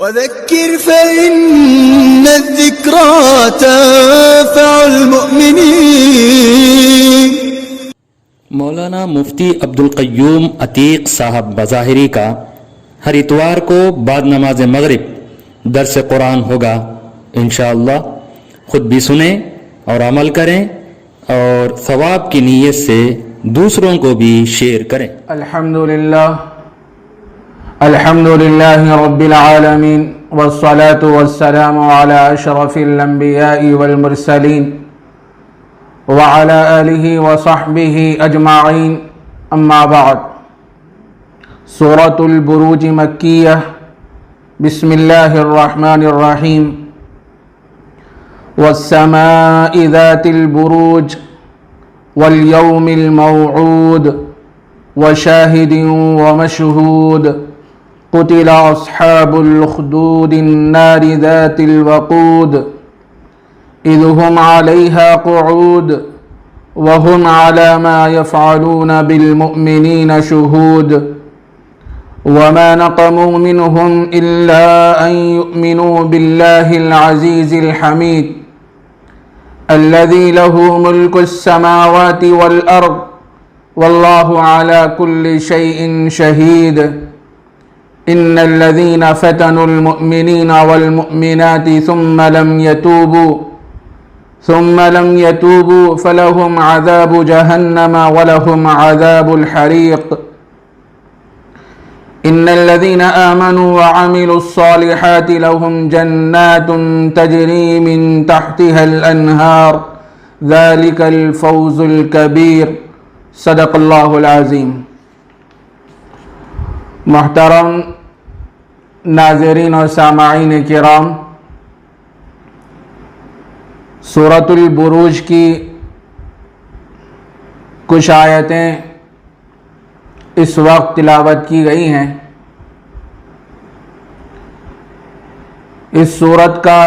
وذكر فإن الذكرى تنفع المؤمنين۔ مولانا مفتی عبدالقیوم عتیق صاحب بظاہری کا ہر اتوار کو بعد نماز مغرب درس قرآن ہوگا، انشاءاللہ خود بھی سنیں اور عمل کریں اور ثواب کی نیت سے دوسروں کو بھی شیئر کریں۔ الحمد للہ رب العالمین والصلاة والسلام علی اشرف الانبیاء والمرسلین وعلى آلہ وصحبہ اجمعین، اما بعد۔ سورة البروج مکیہ۔ بسم اللہ الرحمن الرحیم۔ والسماء ذات البروج واليوم الموعود وشاہد ومشہود قتل اصحاب الاخدود النار ذات الوقود اذ هم عليها قعود وهم على ما يفعلون بالمؤمنين شهود وما نقموا منهم إلا أن يؤمنوا بالله العزيز الحميد الذي له ملك السماوات والأرض والله على كل شيء شهيد إن الذين فتنوا المؤمنين والمؤمنات ثم لم يتوبوا فلهم عذاب جهنم ولهم عذاب الحريق إن الذين آمنوا وعملوا الصالحات لهم جنات تجري من تحتها الأنهار ذلك الفوز الكبير صدق اللہ العظیم۔ محترم ناظرین اور سامعین کرام، سورۃ البروج کی کچھ آیتیں اس وقت تلاوت کی گئی ہیں۔ اس سورت کا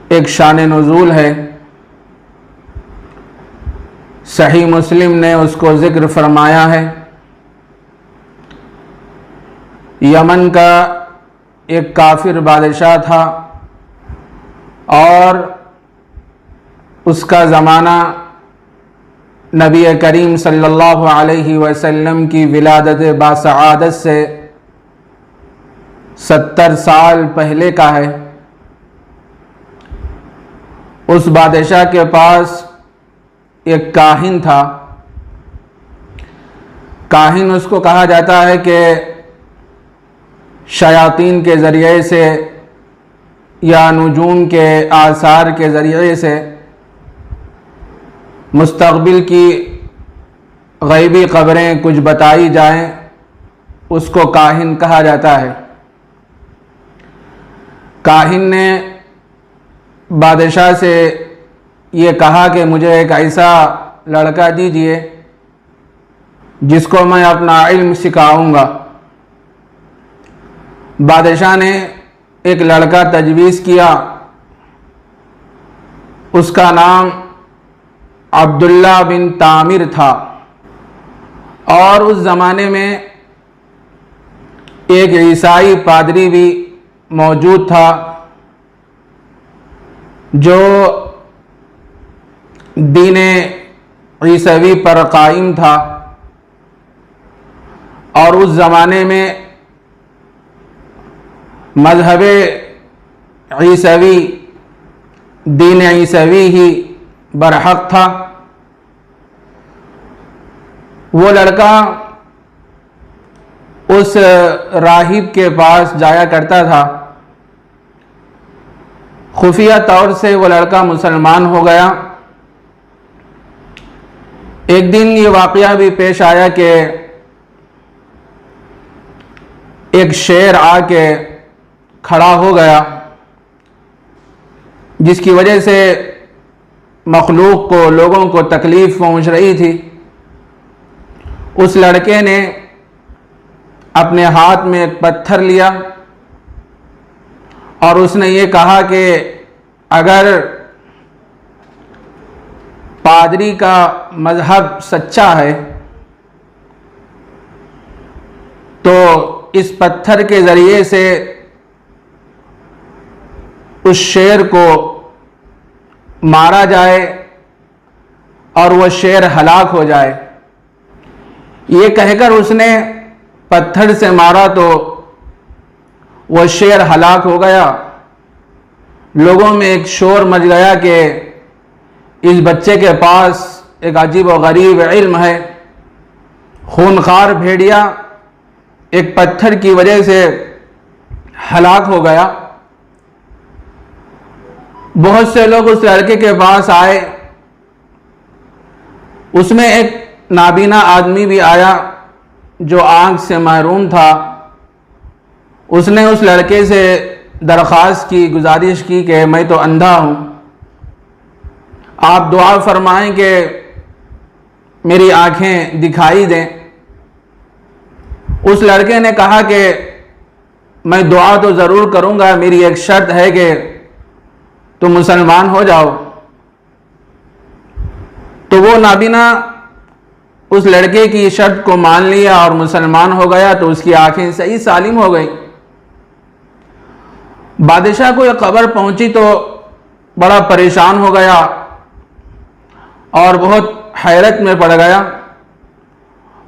ایک شان نزول ہے، صحیح مسلم نے اس کو ذکر فرمایا ہے۔ یمن کا ایک کافر بادشاہ تھا اور اس کا زمانہ نبی کریم صلی اللہ علیہ وسلم کی ولادت باسعادت سے 70 سال پہلے کا ہے۔ اس بادشاہ کے پاس ایک کاہن تھا۔ کاہن اس کو کہا جاتا ہے کہ شیاطین کے ذریعے سے یا نجوم کے آثار کے ذریعے سے مستقبل کی غیبی خبریں کچھ بتائی جائیں، اس کو کاہن کہا جاتا ہے۔ کاہن نے بادشاہ سے یہ کہا کہ مجھے ایک ایسا لڑکا دیجئے جس کو میں اپنا علم سکھاؤں گا۔ بادشاہ نے ایک لڑکا تجویز کیا، اس کا نام عبداللہ بن تامر تھا، اور اس زمانے میں ایک عیسائی پادری بھی موجود تھا جو دین عیسوی پر قائم تھا، اور اس زمانے میں مذہب عیسوی، دین عیسوی ہی برحق تھا۔ وہ لڑکا اس راہب کے پاس جایا کرتا تھا۔ خفیہ طور سے وہ لڑکا مسلمان ہو گیا۔ ایک دن یہ واقعہ بھی پیش آیا کہ ایک شیر آ کے کھڑا ہو گیا، جس کی وجہ سے مخلوق کو، لوگوں کو تکلیف پہنچ رہی تھی۔ اس لڑکے نے اپنے ہاتھ میں ایک پتھر لیا اور اس نے یہ کہا کہ اگر پادری کا مذہب سچا ہے تو اس پتھر کے ذریعے سے اس شیر کو مارا جائے اور وہ شیر ہلاک ہو جائے۔ یہ کہہ کر اس نے پتھر سے مارا تو وہ شیر ہلاک ہو گیا۔ لوگوں میں ایک شور مچ گیا کہ اس بچے کے پاس ایک عجیب و غریب علم ہے۔ خونخوار بھیڑیا ایک پتھر کی وجہ سے ہلاک ہو گیا۔ بہت سے لوگ اس لڑکے کے پاس آئے، اس میں ایک نابینا آدمی بھی آیا جو آنکھ سے محروم تھا۔ اس نے اس لڑکے سے درخواست کی، گزارش کی کہ میں تو اندھا ہوں، آپ دعا فرمائیں کہ میری آنکھیں دکھائی دیں۔ اس لڑکے نے کہا کہ میں دعا تو ضرور کروں گا، میری ایک شرط ہے کہ تم مسلمان ہو جاؤ۔ تو وہ نابینا اس لڑکے کی شرط کو مان لیا اور مسلمان ہو گیا، تو اس کی آنکھیں صحیح سالم ہو گئی۔ بادشاہ کو یہ خبر پہنچی تو بڑا پریشان ہو گیا اور بہت حیرت میں پڑ گیا۔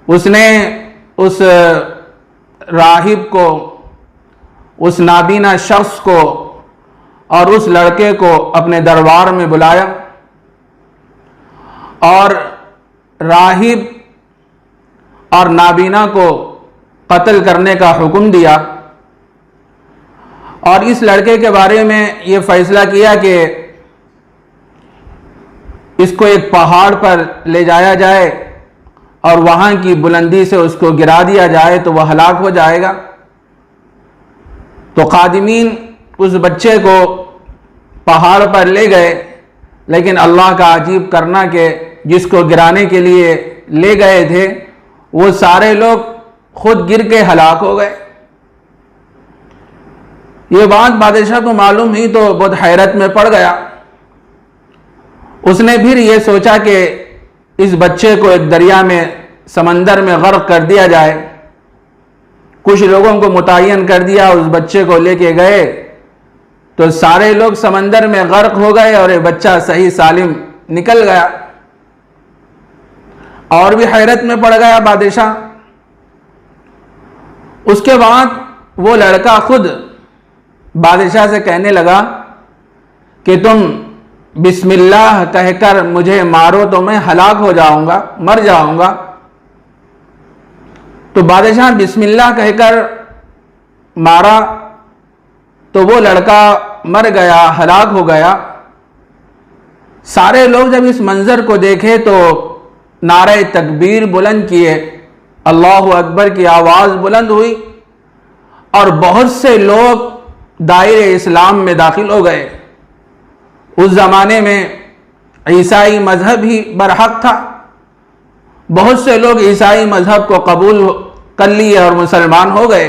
اس نے اس راہب کو، اس نابینا شخص کو اور اس لڑکے کو اپنے دربار میں بلایا اور راہب اور نابینا کو قتل کرنے کا حکم دیا، اور اس لڑکے کے بارے میں یہ فیصلہ کیا کہ اس کو ایک پہاڑ پر لے جایا جائے اور وہاں کی بلندی سے اس کو گرا دیا جائے تو وہ ہلاک ہو جائے گا۔ تو خادمین اس بچے کو پہاڑ پر لے گئے، لیکن اللہ کا عجیب کرنا کہ جس کو گرانے کے لیے لے گئے تھے وہ سارے لوگ خود گر کے ہلاک ہو گئے۔ یہ بات بادشاہ کو معلوم ہوئی تو بہت حیرت میں پڑ گیا۔ اس نے پھر یہ سوچا کہ اس بچے کو ایک دریا میں، سمندر میں غرق کر دیا جائے۔ کچھ لوگوں کو متعین کر دیا، اس بچے کو لے کے گئے تو سارے لوگ سمندر میں غرق ہو گئے اور یہ بچہ صحیح سالم نکل گیا۔ اور بھی حیرت میں پڑ گیا بادشاہ۔ اس کے بعد وہ لڑکا خود بادشاہ سے کہنے لگا کہ تم بسم اللہ کہہ کر مجھے مارو تو میں ہلاک ہو جاؤں گا، مر جاؤں گا۔ تو بادشاہ بسم اللہ کہہ کر مارا تو وہ لڑکا مر گیا، ہلاک ہو گیا۔ سارے لوگ جب اس منظر کو دیکھے تو نعرہ تکبیر بلند کیے، اللہ اکبر کی آواز بلند ہوئی اور بہت سے لوگ دائرہ اسلام میں داخل ہو گئے۔ اس زمانے میں عیسائی مذہب ہی برحق تھا، بہت سے لوگ عیسائی مذہب کو قبول کر لیے اور مسلمان ہو گئے۔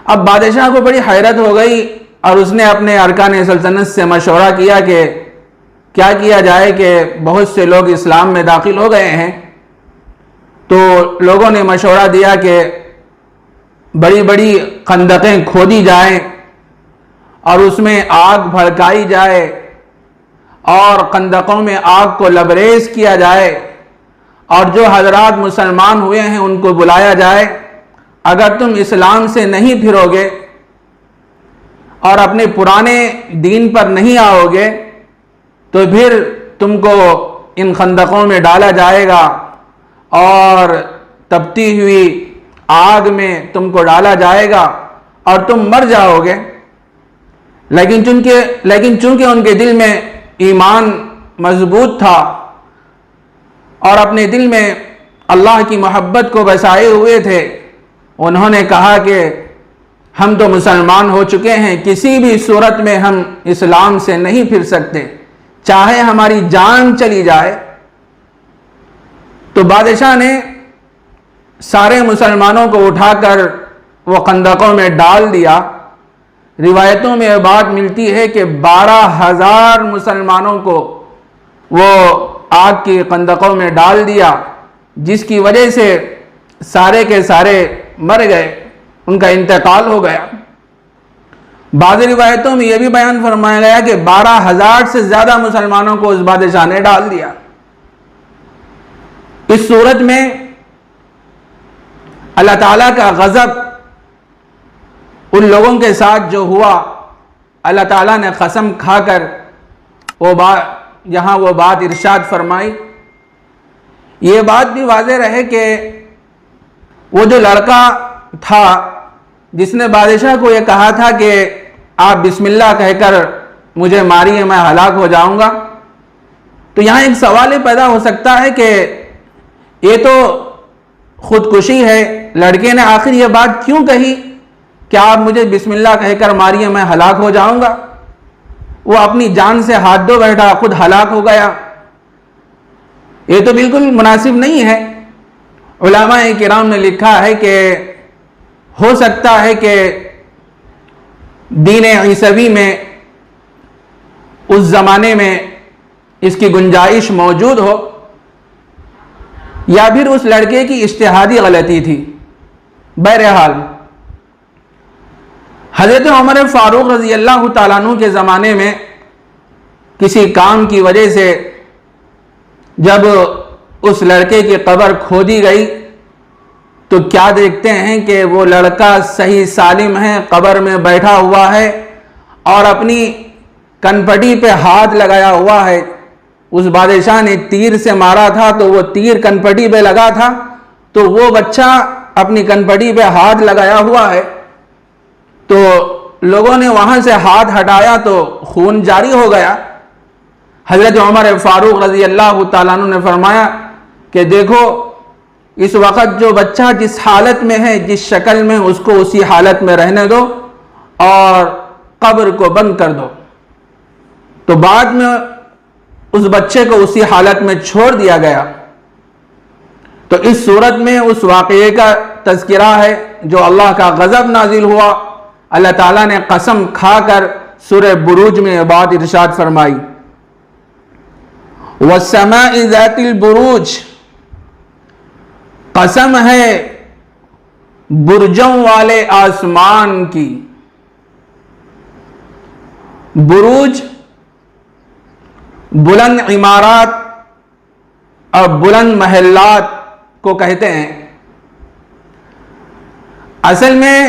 اب بادشاہ کو بڑی حیرت ہو گئی اور اس نے اپنے ارکان سلطنت سے مشورہ کیا کہ کیا کیا جائے کہ بہت سے لوگ اسلام میں داخل ہو گئے ہیں۔ تو لوگوں نے مشورہ دیا کہ بڑی بڑی خندقیں کھودی جائیں اور اس میں آگ بھڑکائی جائے اور خندقوں میں آگ کو لبریز کیا جائے، اور جو حضرات مسلمان ہوئے ہیں ان کو بلایا جائے۔ اگر تم اسلام سے نہیں پھرو گے اور اپنے پرانے دین پر نہیں آؤ گے تو پھر تم کو ان خندقوں میں ڈالا جائے گا اور تپتی ہوئی آگ میں تم کو ڈالا جائے گا اور تم مر جاؤ گے۔ لیکن چونکہ ان کے دل میں ایمان مضبوط تھا اور اپنے دل میں اللہ کی محبت کو بسائے ہوئے تھے، انہوں نے کہا کہ ہم تو مسلمان ہو چکے ہیں، کسی بھی صورت میں ہم اسلام سے نہیں پھر سکتے، چاہے ہماری جان چلی جائے۔ تو بادشاہ نے سارے مسلمانوں کو اٹھا کر وہ خندقوں میں ڈال دیا۔ روایتوں میں یہ بات ملتی ہے کہ 12,000 مسلمانوں کو وہ آگ کی خندقوں میں ڈال دیا، جس کی وجہ سے سارے کے سارے مر گئے، ان کا انتقال ہو گیا۔ بعض روایتوں میں یہ بھی بیان فرمایا گیا کہ 12,000 سے زیادہ مسلمانوں کو اس بادشاہ نے ڈال دیا۔ اس صورت میں اللہ تعالیٰ کا غضب ان لوگوں کے ساتھ جو ہوا، اللہ تعالیٰ نے قسم کھا کر یہاں وہ بات ارشاد فرمائی۔ یہ بات بھی واضح رہے کہ وہ جو لڑکا تھا جس نے بادشاہ کو یہ کہا تھا کہ آپ بسم اللہ کہہ کر مجھے ماریے، میں ہلاک ہو جاؤں گا، تو یہاں ایک سوال پیدا ہو سکتا ہے کہ یہ تو خودکشی ہے، لڑکے نے آخر یہ بات کیوں کہی کہ آپ مجھے بسم اللہ کہہ کر ماریے، میں ہلاک ہو جاؤں گا؟ وہ اپنی جان سے ہاتھ دھو بیٹھا، خود ہلاک ہو گیا، یہ تو بالکل مناسب نہیں ہے۔ علماء کرام نے لکھا ہے کہ ہو سکتا ہے کہ دین عیسوی میں اس زمانے میں اس کی گنجائش موجود ہو، یا پھر اس لڑکے کی اجتہادی غلطی تھی۔ بہرحال حضرت عمر فاروق رضی اللہ تعالیٰ عنہ کے زمانے میں کسی کام کی وجہ سے جب اس لڑکے کی قبر کھودی گئی تو کیا دیکھتے ہیں کہ وہ لڑکا صحیح سالم ہے، قبر میں بیٹھا ہوا ہے اور اپنی کنپٹی پہ ہاتھ لگایا ہوا ہے۔ اس بادشاہ نے تیر سے مارا تھا تو وہ تیر کنپٹی پہ لگا تھا، تو وہ بچہ اپنی کنپٹی پہ ہاتھ لگایا ہوا ہے، تو لوگوں نے وہاں سے ہاتھ ہٹایا تو خون جاری ہو گیا۔ حضرت عمر فاروق رضی اللہ تعالیٰ عنہ نے فرمایا کہ دیکھو اس وقت جو بچہ جس حالت میں ہے، جس شکل میں، اس کو اسی حالت میں رہنے دو اور قبر کو بند کر دو۔ تو بعد میں اس بچے کو اسی حالت میں چھوڑ دیا گیا۔ تو اس صورت میں اس واقعے کا تذکرہ ہے جو اللہ کا غضب نازل ہوا۔ اللہ تعالیٰ نے قسم کھا کر سورہ بروج میں یہ بات ارشاد فرمائی، وَالسَّمَاءِ ذَاتِ الْبُرُوجِ، قسم ہے برجوں والے آسمان کی۔ بروج بلند عمارات اور بلند محلات کو کہتے ہیں۔ اصل میں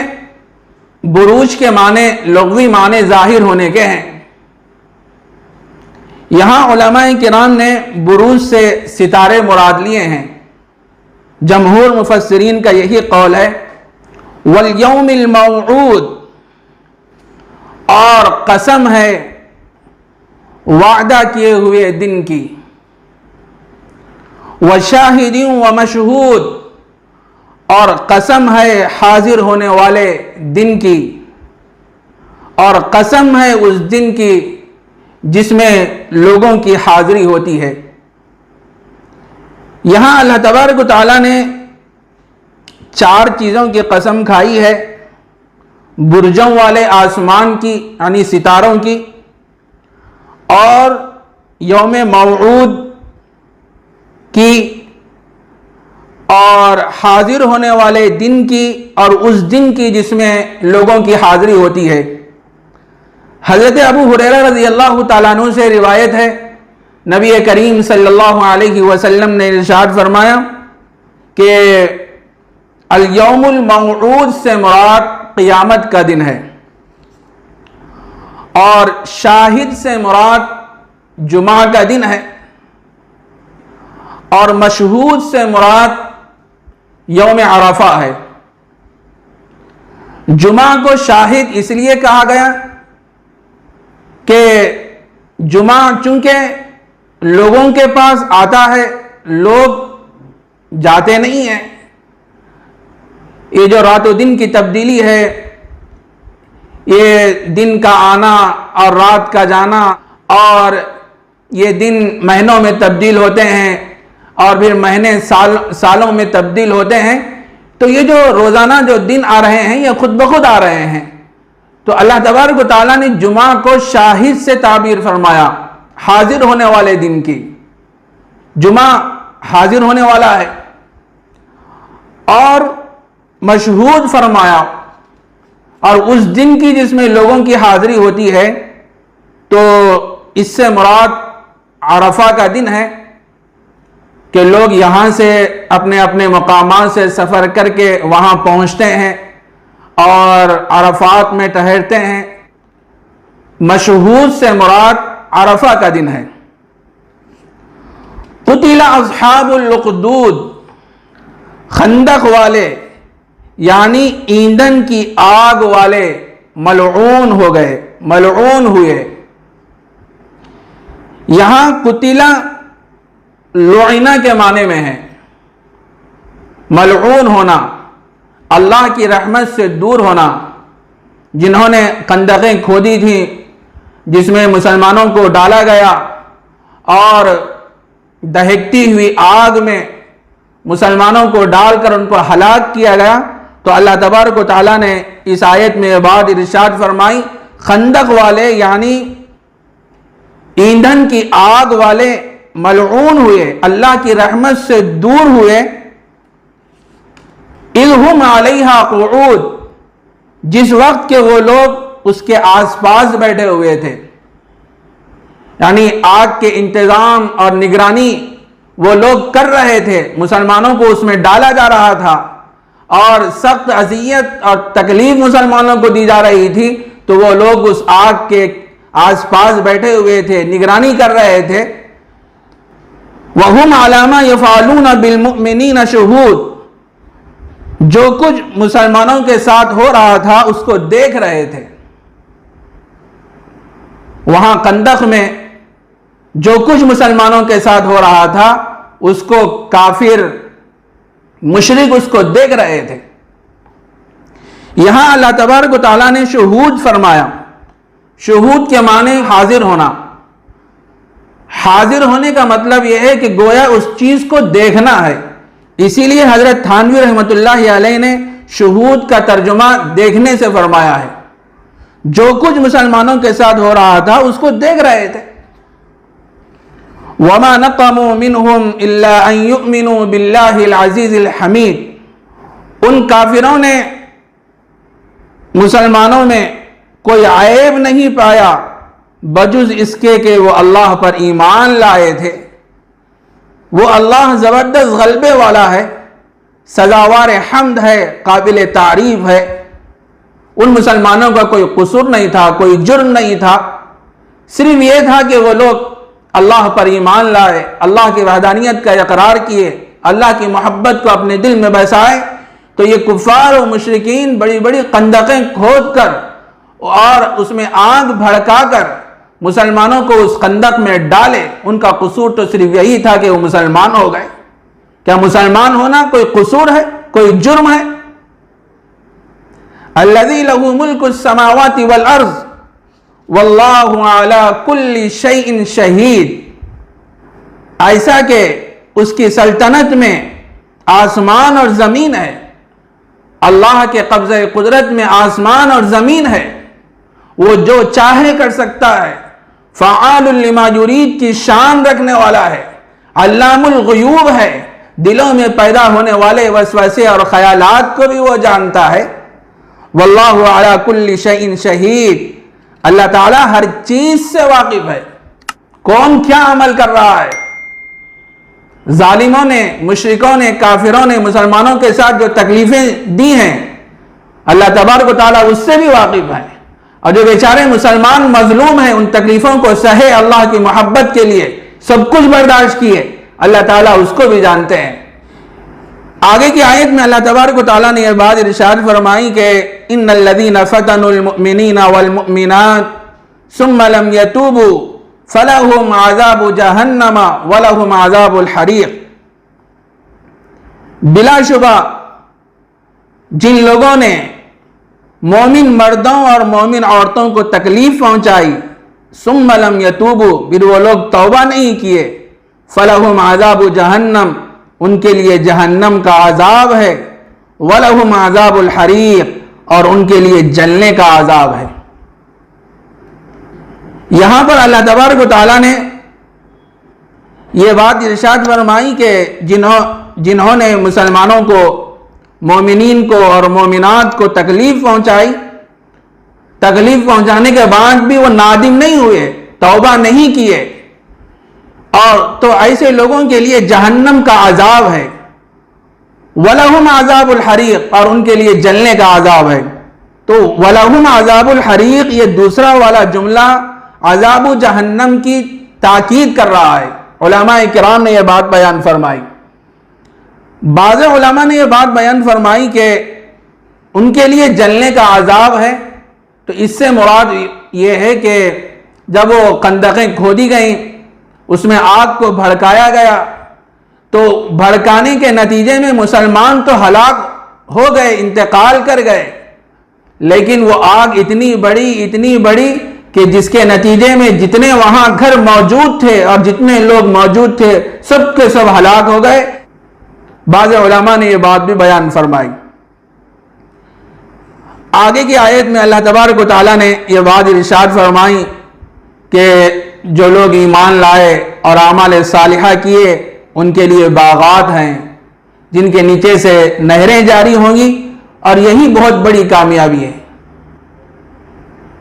بروج کے معنی لغوی معنی ظاہر ہونے کے ہیں۔ یہاں علماء کرام نے بروج سے ستارے مراد لیے ہیں۔ جمہور مفسرین کا یہی قول ہے۔ والیوم الموعود، اور قسم ہے وعدہ کیے ہوئے دن کی۔ وشاہد ومشہود، اور قسم ہے حاضر ہونے والے دن کی، اور قسم ہے اس دن کی جس میں لوگوں کی حاضری ہوتی ہے۔ یہاں اللہ تبارک و تعالیٰ نے 4 چیزوں کی قسم کھائی ہے، برجوں والے آسمان کی یعنی ستاروں کی، اور یوم موعود کی، اور حاضر ہونے والے دن کی، اور اس دن کی جس میں لوگوں کی حاضری ہوتی ہے۔ حضرت ابو ہریرہ رضی اللہ تعالیٰ عنہ سے روایت ہے، نبی کریم صلی اللہ علیہ وسلم نے ارشاد فرمایا کہ الیوم الموعود سے مراد قیامت کا دن ہے، اور شاہد سے مراد جمعہ کا دن ہے، اور مشہود سے مراد یوم عرفہ ہے۔ جمعہ کو شاہد اس لیے کہا گیا کہ جمعہ چونکہ لوگوں کے پاس آتا ہے، لوگ جاتے نہیں ہیں۔ یہ جو رات و دن کی تبدیلی ہے، یہ دن کا آنا اور رات کا جانا، اور یہ دن مہینوں میں تبدیل ہوتے ہیں اور پھر مہینے سالوں میں تبدیل ہوتے ہیں، تو یہ جو روزانہ جو دن آ رہے ہیں یہ خود بخود آ رہے ہیں۔ تو اللہ تبارک و تعالیٰ نے جمعہ کو شاہد سے تعبیر فرمایا، حاضر ہونے والے دن کی۔ جمعہ حاضر ہونے والا ہے، اور مشہود فرمایا، اور اس دن کی جس میں لوگوں کی حاضری ہوتی ہے تو اس سے مراد عرفہ کا دن ہے کہ لوگ یہاں سے اپنے اپنے مقامات سے سفر کر کے وہاں پہنچتے ہیں اور عرفات میں ٹھہرتے ہیں۔ مشہود سے مراد عرفہ کا دن ہے۔ قتل اصحاب الاخدود، خندق والے یعنی ایندھن کی آگ والے ملعون ہو گئے، ملعون ہوئے۔ یہاں قتلہ لعنہ کے معنی میں ہے، ملعون ہونا، اللہ کی رحمت سے دور ہونا۔ جنہوں نے خندقیں کھودی تھیں جس میں مسلمانوں کو ڈالا گیا اور دہکتی ہوئی آگ میں مسلمانوں کو ڈال کر ان کو ہلاک کیا گیا، تو اللہ تبارک و تعالیٰ نے اس آیت میں یہ بات ارشاد فرمائی، خندق والے یعنی ایندھن کی آگ والے ملعون ہوئے، اللہ کی رحمت سے دور ہوئے۔ اذ ہم علیہا قعود، جس وقت کہ وہ لوگ اس کے آس پاس بیٹھے ہوئے تھے، یعنی آگ کے انتظام اور نگرانی وہ لوگ کر رہے تھے، مسلمانوں کو اس میں ڈالا جا رہا تھا اور سخت اذیت اور تکلیف مسلمانوں کو دی جا رہی تھی، تو وہ لوگ اس آگ کے آس پاس بیٹھے ہوئے تھے، نگرانی کر رہے تھے۔ وَهُمْ عَلَى مَا يَفْعَلُونَ بِالْمُؤْمِنِينَ شُهُودٌ، جو کچھ مسلمانوں کے ساتھ ہو رہا تھا اس کو دیکھ رہے تھے۔ وہاں خندق میں جو کچھ مسلمانوں کے ساتھ ہو رہا تھا اس کو کافر مشرک اس کو دیکھ رہے تھے۔ یہاں اللہ تبارک و تعالیٰ نے شہود فرمایا۔ شہود کے معنی حاضر ہونا۔ حاضر ہونے کا مطلب یہ ہے کہ گویا اس چیز کو دیکھنا ہے۔ اسی لیے حضرت تھانوی رحمۃ اللہ علیہ نے شہود کا ترجمہ دیکھنے سے فرمایا ہے۔ جو کچھ مسلمانوں کے ساتھ ہو رہا تھا اس کو دیکھ رہے تھے۔ وَمَا نَقَمُوا مِنْهُمْ إِلَّا أَن يُؤْمِنُوا بِاللَّهِ الْعَزِيزِ الْحَمِيدِ، ان کافروں نے مسلمانوں میں کوئی عیب نہیں پایا بجز اس کے کہ وہ اللہ پر ایمان لائے تھے۔ وہ اللہ زبردست غلبے والا ہے، سزاوار حمد ہے، قابل تعریف ہے۔ ان مسلمانوں کا کوئی قصور نہیں تھا، کوئی جرم نہیں تھا، صرف یہ تھا کہ وہ لوگ اللہ پر ایمان لائے، اللہ کی وحدانیت کا اقرار کیے، اللہ کی محبت کو اپنے دل میں بسائے۔ تو یہ کفار و مشرکین بڑی بڑی خندقیں کھود کر اور اس میں آگ بھڑکا کر مسلمانوں کو اس خندق میں ڈالے، ان کا قصور تو صرف یہی تھا کہ وہ مسلمان ہو گئے۔ کیا مسلمان ہونا کوئی قصور ہے، کوئی جرم ہے؟ الذی لہ ملک السماوات والارض واللہ علی کل شیء شہید، ایسا کہ اس کی سلطنت میں آسمان اور زمین ہے، اللہ کے قبضہ قدرت میں آسمان اور زمین ہے، وہ جو چاہے کر سکتا ہے، فعال لما یرید کی شان رکھنے والا ہے، علام الغیوب ہے، دلوں میں پیدا ہونے والے وسوسے اور خیالات کو بھی وہ جانتا ہے۔ واللہ علی کل شیء شہید، اللہ تعالیٰ ہر چیز سے واقف ہے، کون کیا عمل کر رہا ہے۔ ظالموں نے، مشرکوں نے، کافروں نے مسلمانوں کے ساتھ جو تکلیفیں دی ہیں اللہ تبارک و تعالیٰ اس سے بھی واقف ہے، اور جو بیچارے مسلمان مظلوم ہیں ان تکلیفوں کو سہے اللہ کی محبت کے لیے، سب کچھ برداشت کیے، اللہ تعالیٰ اس کو بھی جانتے ہیں۔ آگے کی آیت میں اللہ تبارک و تعالیٰ نے یہ بات ارشاد فرمائی کہ ان الذین فتنوا المؤمنین والمؤمنات ثم لم یتوبوا فلہم عذاب جہنم ولہم عذاب الحریق، بلا شبہ جن لوگوں نے مومن مردوں اور مومن عورتوں کو تکلیف پہنچائی، ثم لم یتوبوا، پھر وہ لوگ توبہ نہیں کیے، فلہم عذاب جہنم، ان کے لیے جہنم کا عذاب ہے، وَلَهُمْ عَذَابُ الْحَرِيقِ، اور ان کے لیے جلنے کا عذاب ہے۔ یہاں پر اللہ تبارک و تعالیٰ نے یہ بات ارشاد فرمائی کہ جنہوں نے مسلمانوں کو مومنین کو اور مومنات کو تکلیف پہنچائی، تکلیف پہنچانے کے بعد بھی وہ نادم نہیں ہوئے، توبہ نہیں کیے، اور تو ایسے لوگوں کے لیے جہنم کا عذاب ہے، وَلَهُمْ عَذَابُ الْحَرِيقِ، اور ان کے لیے جلنے کا عذاب ہے۔ تو وَلَهُمْ عَذَابُ الْحَرِيقِ یہ دوسرا والا جملہ عذاب جہنم کی تاکید کر رہا ہے۔ علماء کرام نے یہ بات بیان فرمائی، بعض علماء نے یہ بات بیان فرمائی کہ ان کے لیے جلنے کا عذاب ہے، تو اس سے مراد یہ ہے کہ جب وہ خندقیں کھودی گئیں، اس میں آگ کو بھڑکایا گیا، تو بھڑکانے کے نتیجے میں مسلمان تو ہلاک ہو گئے، انتقال کر گئے، لیکن وہ آگ اتنی بڑی کہ جس کے نتیجے میں جتنے وہاں گھر موجود تھے اور جتنے لوگ موجود تھے سب کے سب ہلاک ہو گئے۔ بعض علماء نے یہ بات بھی بیان فرمائی۔ آگے کی آیت میں اللہ تبارک و تعالیٰ نے یہ بات ارشاد فرمائی کہ جو لوگ ایمان لائے اور اعمال صالحہ کیے ان کے لیے باغات ہیں جن کے نیچے سے نہریں جاری ہوں گی، اور یہی بہت بڑی کامیابی ہے۔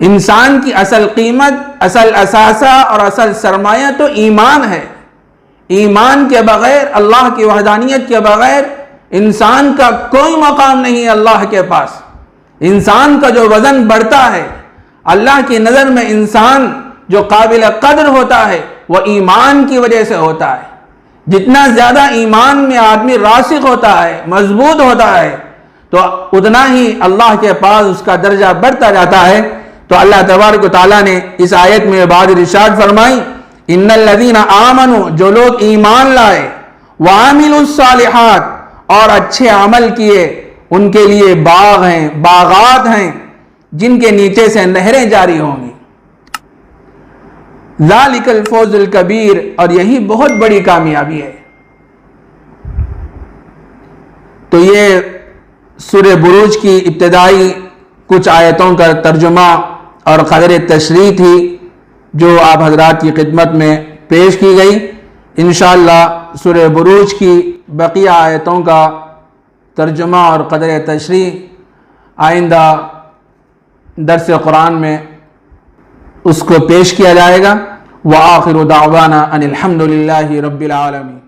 انسان کی اصل قیمت، اصل اثاثہ اور اصل سرمایہ تو ایمان ہے۔ ایمان کے بغیر، اللہ کی وحدانیت کے بغیر انسان کا کوئی مقام نہیں ہے اللہ کے پاس۔ انسان کا جو وزن بڑھتا ہے اللہ کی نظر میں، انسان جو قابل قدر ہوتا ہے وہ ایمان کی وجہ سے ہوتا ہے۔ جتنا زیادہ ایمان میں آدمی راسخ ہوتا ہے، مضبوط ہوتا ہے، تو اتنا ہی اللہ کے پاس اس کا درجہ بڑھتا جاتا ہے۔ تو اللہ تبارک و تعالیٰ نے اس آیت میں بعد ارشاد فرمائی، ان الذین آمنوا، جو لوگ ایمان لائے، وعملوا الصالحات، اور اچھے عمل کیے، ان کے لیے باغ ہیں، باغات ہیں جن کے نیچے سے نہریں جاری ہوں گی۔ ذالک الفوز الکبیر، اور یہی بہت بڑی کامیابی ہے۔ تو یہ سورہ بروج کی ابتدائی کچھ آیتوں کا ترجمہ اور قدر تشریح تھی جو آپ حضرات کی خدمت میں پیش کی گئی۔ انشاءاللہ سورہ بروج کی بقیہ آیتوں کا ترجمہ اور قدر تشریح آئندہ درس قرآن میں اس کو پیش کیا جائے گا۔ وآخر دعوانا ان الحمد للہ رب العالمین۔